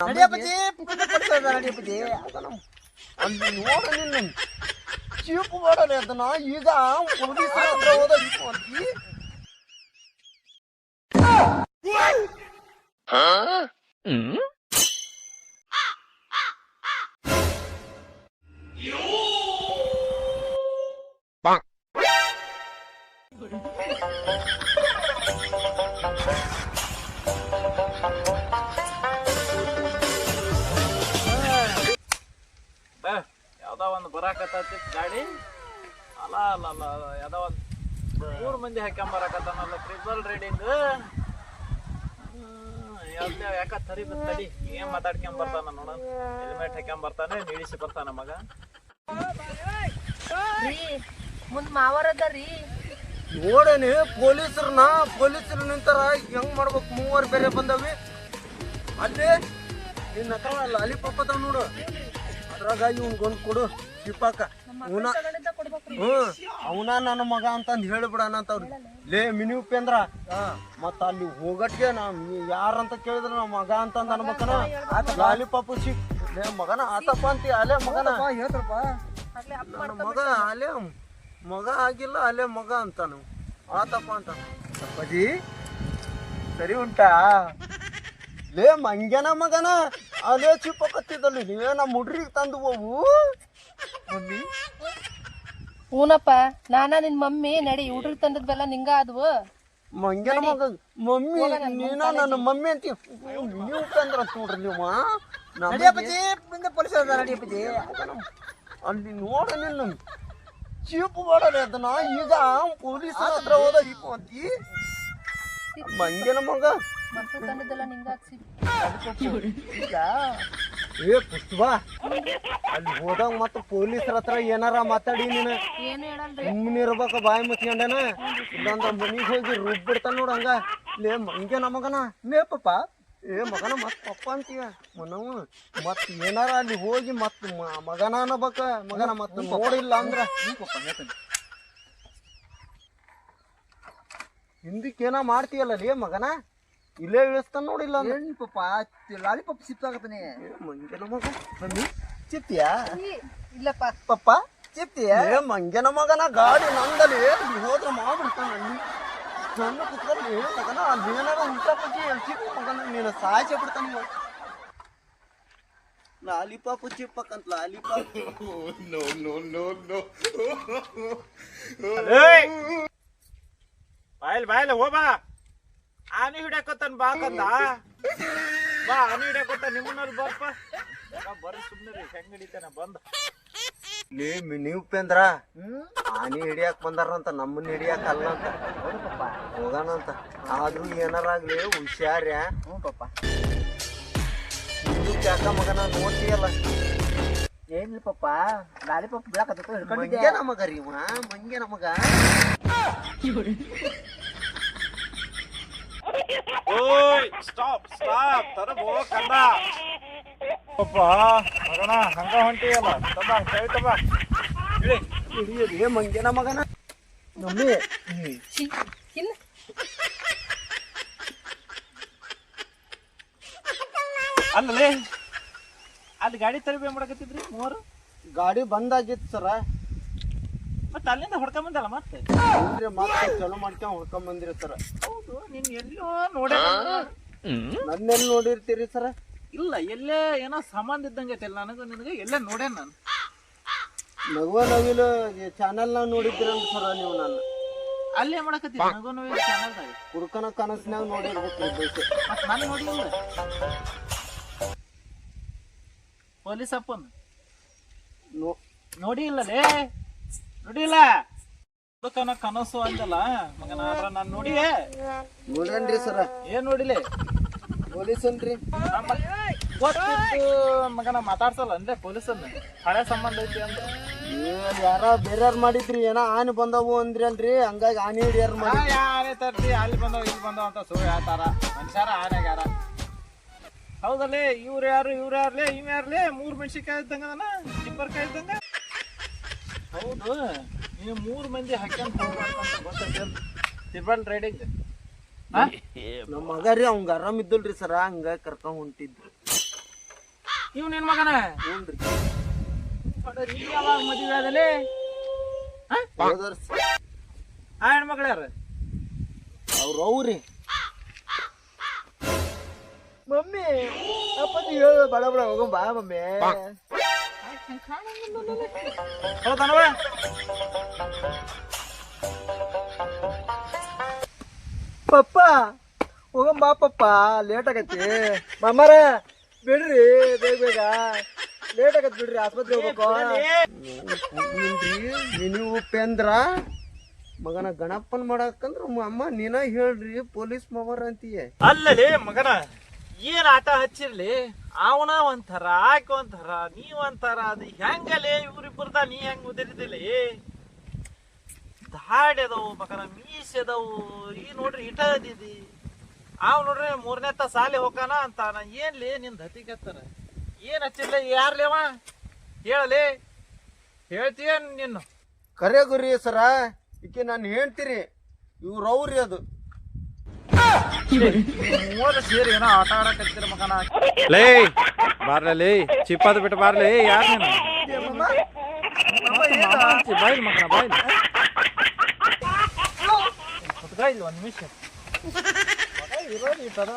ನಡಿಯಪ್ಪಜಿ ನಡಿಯಪ್ಪಜಿ ಅಲ್ಲಿ ನೋಡ ನಿನ್ನ ಚೀಪ್ ಮಾಡಲ್ಲ ಅದನ್ನ ಈಗ ಪೊಲೀಸರ ಹತ್ರ ಹೋದ ಯಾವ್ದೋ ಒಂದು ಬರಾಕತ್ತೈತಿ ಗಾಡಿ ಅಲ್ಲ ಅಲ್ಲ ಅಲ್ಲ ಯಾವ್ದೋ ಒಂದು 3 ಮಂದಿ ಹಾಕ್ಯಂಬರಕತ್ತಾನಲ್ಲ ಟ್ರಿಬಲ್ ರೈಡಿಂಗ್ ಯಾಕ ತರಿ ತಡಿ ಏನ್ ಮಾತಾಡ್ಕೊಂಬರ್ತಾನ ನೋಡ ಹೆಲ್ಮೆಟ್ ಹಾಕ್ಯಂಬರ್ತಾನೆ ನಿಳಿಸಿ ಬರ್ತಾನ ಮಗ ಮುಂದ್ ಮಾವರದರಿ ನೋಡೇನಿ ಪೊಲೀಸರು ನಿಂತಾರ ಹೆಂಗ್ ಮಾಡ್ಬೇಕು 3 ಬೇರೆ ಬಂದವಿ ಅಲ್ಲೇ ನಿನ್ನ ಹತ್ರ ಲಾಲಿಪಾಪ್ ಅದಾವ ನೋಡು ಅದ್ರಾಗ ಇವ್ನ್ಗೊಂದು ಕೊಡು ಶಿಪಾಕ ಅವನ ನನ್ನ ಮಗ ಅಂತಂದು ಹೇಳಿಬಿಡಣ ಅಂತವ್ರಿ ಲೇ ಮಿನಿ ಉಪೇಂದ್ರ ಮತ್ತ ಅಲ್ಲಿ ಹೋಗಟ್ಗೆ ಯಾರಂತ ಕೇಳಿದ್ರ ನಮ್ಮ ಮಗ ಅಂತಂದ ಅನ್ಬೇಕನ ಲಾಲಿಪಾಪು ಸಿಕ್ ಲೇ ಮಗನ ಆತಪ್ಪ ಅಂತಿ ಅಲ್ಲೇ ಮಗನ ಹೇಳ್ತಪ್ಪ ನನ್ನ ಮಗ ಅಲ್ಲೇ ಮಗ ಆಗಿಲ್ಲ ಅಲ್ಲೇ ಮಗ ಅಂತಾನು ಆತಪ್ಪ ಅಂತ ಅಪ್ಪಾಜಿ ಸರಿ ಉಂಟಾ ಲೇ ಮಂಗ್ಯನ ಮಗನ ಅಲ್ಲೇ ಚಿಪ್ಪಕತ್ತಿದ್ದಲ್ಲಿ ನೀವೇ ನಮ್ಮ ಹುಡ್ರಿಗೆ ತಂದು ಹೋವು ಮಮ್ಮಿ ಹೂನಪ್ಪ ನಾನ ನಿನ್ ಮಮ್ಮಿ ನಡಿ ಹುಡ್ರಿಗೆ ತಂದದ್ವೆಲ್ಲ ನಿಂಗ ಆದ್ವು ಮಂಗ್ಯನ ಮಗ ಮಮ್ಮಿ ನೀನ ನನ್ನ ಮಮ್ಮಿ ಅಂತೀವಿ ನೀವು ತಂದ್ರ ನೋಡ್ರಿ ನೀವು ಪೊಲೀಸ್ ಅಲ್ಲಿ ನೋಡ ನಿನ್ನ ಚೀಪ್ ಮಾಡಲ್ಲ ಅದನ್ನ ಈಗ ಪೊಲೀಸ್ ಹತ್ರ ಹೋದ ಅಂತಿ ಮಂಗ್ಯನ ಮಗ ಏ ಪುಷ್ಪಾ ಅಲ್ಲಿ ಹೋದಾಗ ಮತ್ತ ಪೊಲೀಸರ ಹತ್ರ ಏನಾರ ಮಾತಾಡಿ ನೀನು ಸುಮ್ಮನೆ ಇರ್ಬೇಕ ಬಾಯಿ ಮುಚ್ಕೊಂಡನ ಇಲ್ಲಂದ್ರ ಮನಿಗೆ ಹೋಗಿ ರುಬ್ಬಿಡ್ತಾನ ನೋಡ ಹಂಗ ಲೇ ಮಂಗ್ಯ ನಮಗನ ಲೇ ಪಪ್ಪ ಏ ಮಗನ ಮತ್ ಪಪ್ಪ ಅಂತೀಯ ಮನವು ಮತ್ ಏನಾರ ಅಲ್ಲಿ ಹೋಗಿ ಮತ್ ಮಗನ ಅನ್ನಬೇಕ ಮಗನ ಮತ್ ನೋಡಿಲ್ಲ ಅಂದ್ರ ಹಿಂದಕ್ಕೇನ ಮಾಡ್ತೀಯಲ್ಲ ಲೇ ಮಗನ ಇಲ್ಲೇ ಇಳಿಸ್ತಾನ ನೋಡಿಲ್ಲ ಪಪ್ಪ ಲಾಲಿಪಾಪ್ ಸಿಪ್ ಆಗತ್ತಾನೆ ಮಂಗ್ಯನ ಮಗ ಮಮ್ಮಿ ಚಿಪ್ತಿಯಾ ಇಲ್ಲಪ್ಪ ಪಪ್ಪ ಚಿಪ್ತಿಯಾ ಏ ಮಂಗ್ಯನ ಮಗನ ಗಾಡಿ ನಂದಲ್ಲಿ ಹೋದ್ರ ಮಾಡ್ಬಿಡ್ತಾನ ಸಣ್ಣ ಕುತ್ಕೊಂಡು ಹೇಳಿ ಮಗನ ಅಲ್ಲಿ ಏನಾರ ಉಲ್ಟಾ ಪಟ್ಟಿ ಚಿಪ್ ಮಗನ ನೀನು ಸಾಯ್ಸೇ ಬಿಡ್ತಾನ ಲಾಲಿಪಾಪ್ ಚಿಪ್ಪಕ್ಕಂತ ಲಾಲಿಪಾಪ್ ಬಾಯಲ್ ಹೋಬಾ ಆನೆ ಹಿಡಿಯಕತ್ತಾನ ಬಾಕಂದ ಬಾ ಆನೆ ಹಿಡಿಯಕತ್ತ ನಿಮ್ಮನಲ್ಲಿ ಬರ್ಪ ಬರ್ರಿ ಸುಮ್ಮನೆ ಹೆಂಗ್ ಹಿಡಿತಾನ ಬಂದ ಲೇ ಮಿನಿ ಉಪೇಂದ್ರ ಆನೆ ಹಿಡಿಯಾಕ ಬಂದಾರಂತ ನಮ್ಮನ್ನ ಹಿಡಿಯಾಕ ಅಲ್ಲ ಅಂತ ಹೋಗೋಣ ಅಂತ ಆದ್ರೂ ಏನಾರಾಗ್ಲಿ ಹುಷಾರ್ಯಾ ಪಪ್ಪ ಯಾಕ ಮಗನ ನೋಡ್ತೀಯಲ್ಲ ಏನಿಲ್ಲ ಪಪ್ಪ ಲಾಲಿಪಾಪ್ ಬಿಡಾಕತ್ತ ಮಂಗ್ಯ ನಮಗ ರೀ ಇವ ಮಂಗ್ಯ ನಮಗ ಓಯ್ ಸ್ಟಾಪ್ ತರಬೋ ಕಂದ ಪಪ್ಪ ಮಗನ ಹಂಗ ಹೊಂಟಿಯಲ್ಲ ತಮ್ಮ ಕೈ ತಮ್ಮ ಹಿಡಿಯಲಿ ಮಂಗ್ಯನ ಮಗನ ಮಮ್ಮಿ ಅಲ್ಲೇ ಅಲ್ಲಿ ಗಾಡಿ ತರಬೇಕ ಮಾಡಕತ್ತಿದ್ರಿ 3 ಗಾಡಿ ಬಂದಾಗಿತ್ತು ಸರ ಮತ್ತೆ ಅಲ್ಲಿಂದ ಹೊಡ್ಕೊಂಬಂದಲ್ಲ ಮತ್ತೆ ಮತ್ತೆ ಚಲೋ ಮಾಡ್ಕೊಂಡ್ ಹೊಡ್ಕೊಂಡ್ ಬಂದಿರಿ ಸರ ಹೌದು ನೀನ್ ಎಲ್ಲೋ ನೋಡ ನನ್ನೆಲ್ಲಿ ನೋಡಿರ್ತೀರಿ ಸರ ಇಲ್ಲ ಎಲ್ಲೇ ಏನೋ ಸಂಬಂಧ ಇದ್ದಂಗೆ ಐತಲ್ಲ ನನಗೂ ನಿನಗೆ ಎಲ್ಲೇ ನೋಡೇನ್ ನಾನು ನಗುವ ನವಿಲು ಚಾನೆಲ್ ನಾಗ ನೋಡಿದ್ದೀರಂತ ಸರ ನೀವು ನಾನು ಅಲ್ಲೇ ಮಾಡಕತ್ತಿ ನನಗೂ ಚಾನಲ್ದಾಗ ಹುಡ್ಕನ ಕನಸಿನಾಗ ನೋಡಿರ್ಬೇಕು ಮತ್ತೆ ನಾನು ನೋಡಿಲ್ಲ ಪೊಲೀಸ್ ಅಪ್ಪನ್ ನೋಡಿಲ್ಲಲೇ ನೋಡಿಲ್ಲ ಹುಡುಕನ ಕನಸು ಅಂದಲ್ಲ ಮಗನ ಆದ್ರ ನಾನು ನೋಡ್ರಿ ಸರ ಏನ್ ನೋಡಿಲೆ ಪೊಲೀಸ್ ಅನ್ರಿ ಗೊತ್ತಿತ್ತು ಮಗನ ಮಾತಾಡ್ಸಲ್ಲ ಅಂದ್ರೆ ಪೊಲೀಸನ್ನ ಹಳೆ ಸಂಬಂಧ ಐತಿ ಅಂತ ಯಾರ ಬೇರೆಯವ್ರು ಮಾಡಿದ್ರಿ ಏನೋ ಆನೆ ಬಂದವು ಅಂದ್ರಿ ಅಲ್ರಿ ಹಂಗಾಗಿ ಆನೆ ಹಿಡಿಯಾರ ಮಾಡಿ ಆನೆ ತರ್ತಿ ಅಲ್ಲಿ ಬಂದವ ಇಲ್ಲಿ ಬಂದವ ಅಂತ ಸುಳ್ಳು ಹೇಳ್ತಾರ ಮನುಷ್ಯಾರ ಆನೆಗಾರ ಹೌದಲ್ಲೇ ಇವ್ರು ಯಾರ್ಲೇ ಇವ್ ಯಾರ್ಲೇ 3 ಮೆಣಸಿನ್ಕಾಯಿ ಇದ್ದಂಗ ಚಿಪ್ಪರ್ಕಾಯಿ ಇದ್ದಂಗ ಹೌದು ನೀವು 3 ಮಂದಿ ಹಾಕ್ಯಂತ ಹೋಗ್ಬಾರ್ದಂತ ಗೊತ್ತೈತಿ ಟ್ರಿಬಲ್ ರೈಡಿಂಗ್ ನಮ್ಮ ಮಗ ರೀ ಅವಂಗ ಆರಾಮ್ ಇದ್ದಲ್ರಿ ಸರ ಹಂಗ ಕರ್ಕೊಂಡ್ ಹೊಂಟಿದ್ರು ಇವ್ ನಿನ್ ಮಗನ ಯಾವಾಗ ಮದುವೆ ಆದಲ್ಲಿ ಆ ಹೆಣ್ಮಕ್ಳು ಯಾರು ಅವ್ರಿ ಮಮ್ಮಿ ಅಪ್ಪಾಜಿ ಹೇಳು ಬಡ ಬಡ ಹೋಗಂ ಬಾ ಮಮ್ಮಿ ಹೌದನವ ಪಪ್ಪ ಹೋಗಂ ಬಾ ಪಪ್ಪ ಲೇಟ್ ಆಗೈತಿ ಮಾಮಾರ ಬಿಡ್ರಿ ಬೇಗ ಬೇಗ ಲೇಟ್ ಆಗತ್ ಬಿಡ್ರಿ ಆಸ್ಪತ್ರೆ ಹೋಗ್ಬೇಕು ಮಿನಿ ಉಪೇಂದ್ರ ಮಗನ ಗಣಪನ್ ಮಾಡಕಂದ್ರ ಅಮ್ಮ ನೀನ ಹೇಳ್ರಿ ಪೊಲೀಸ್ ಮಾವರ್ ಅಂತೀಯ ಅಲ್ಲಲೇ ಮಗನ ಏನ್ ಆಟ ಹಚ್ಚಿರ್ಲಿ ಅವನ ಒಂಥರ ಆಕೆ ಒಂಥರ ನೀವ್ ಒಂಥರ ಅದು ಹೆಂಗಲೇ ಇವ್ರಿಬ್ಬರ್ದ ನೀ ಹೆಂಗ್ ಉದರಿದಿಲಿ ದಾಡಿ ಅದಾವು ಮಗನ ಮೀಸ್ ಅದಾವು ಈ ನೋಡ್ರಿ ಇಟ ಅದಿದಿ ಅವ್ ನೋಡ್ರಿ 3ನೇ ತ ಸಾಲಿ ಹೋಗಾನ ಅಂತಾನ ಏನ್ಲಿ ನಿಂದ ಹತಿಗೆತ್ತಾರ ಏನ್ ಹಚ್ಚಿರ್ಲಿ ಯಾರ್ಲೇವ ಹೇಳಲಿ ಹೇಳ್ತೀಯನ್ ನಿನ್ನು ಕರೆ ಗುರಿ ಸರ ಈಕೆ ನಾನು ಹೇಳ್ತೀರಿ ಇವ್ರವ್ರಿ ಅದು ಮೂವತ್ತು ಸೇರಿ ಏನೋ ಆಟ ಆಡಕತ್ತಿರ ಮಗನ ಲೇ ಬಾರ್ಲೇ ಚಿಪ್ಪದ ಬಿಟ್ಟು ಬಾರ್ಲಿ ಯಾರು ನೀನು ಬಾಯ್ಲಿ ಮಗನ ಬಾಯ್ಲಿ ಇಲ್ಲ ಒಂದು ನಿಮಿಷ ಇರೋದು ಈ ತರ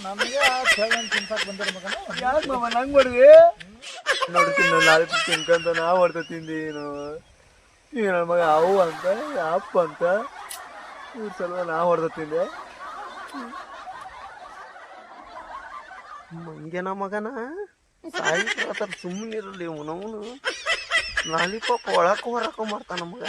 ನಮಗೆ ತಿನ್ಸಕ್ ಬಂದಿರ ಮಗನ ಯಾಕೆ ಮಾಮ ನಂಗೆ ಮಾಡಿದ್ವಿ ನೋಡ್ತೀನಿ ನಾಳೆ ತಿನ್ಕಂತ ನಾವು ಹೊಡ್ತ ತಿಂದೀನು ಈಗ ನನ್ನ ಮಗ ಅವು ಅಂತ ಅಪ್ಪ ಅಂತ ಇವ್ರ ಸಲುವಾಗಿ ನಾವು ಹೊಡ್ದ ತಿಂದೆ ಮಂಗೇನ ಮಗನ ಸಾಯಿತ್ರ ಸುಮ್ಮನಿರಲಿ ಅವನವನು ಲಾಲಿಪಾಪ್ ಒಳಕ ಹೊರಕ ಮಾಡ್ತಾನ ಮಗ